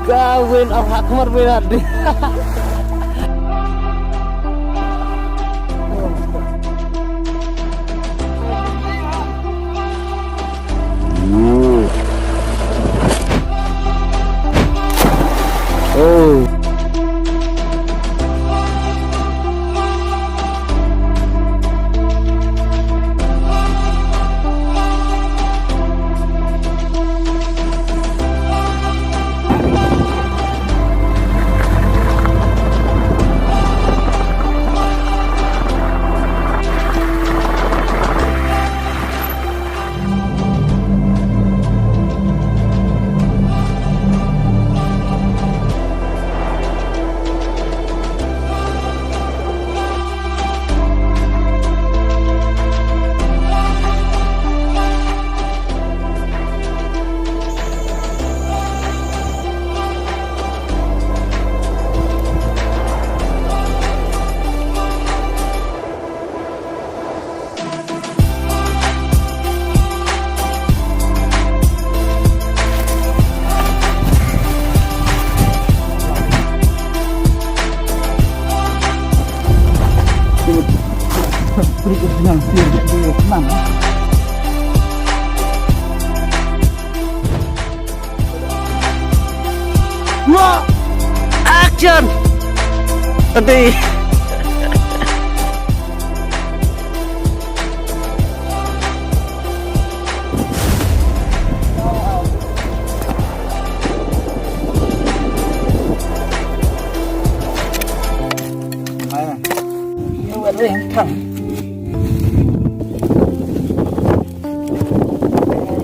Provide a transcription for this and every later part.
Kawin hak kamar berarti. Oh. Berikutnya biar tenang. Wah, action! Nanti. Ada yang thẳng.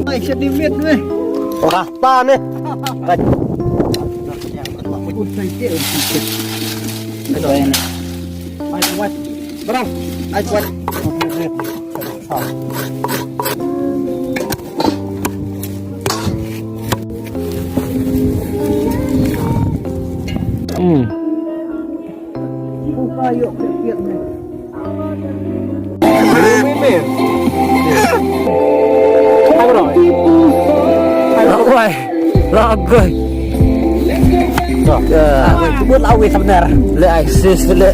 Mày sẽ đi viết nữa. Wah, ta nih. Aduh enak. Ayo kuat. Berang. Ayo kuat. Buka yuk viết nih. Không rồi. Rồi. Rồi. Buat awi sebenarnya. Le eksis le.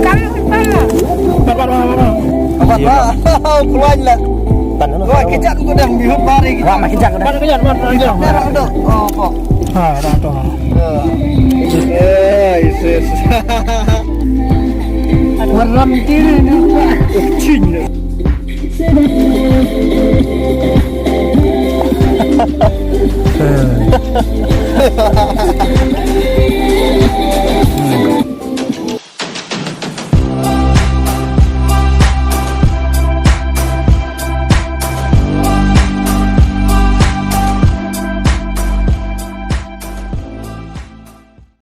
Kan apa? Keluar lah. Wah, kejat gua dah bihut bari. Wah, makin kejat dah. Kejat, dah. Oh, kok. Ha, dah tu. Isis. Warna kiri ni. Cing.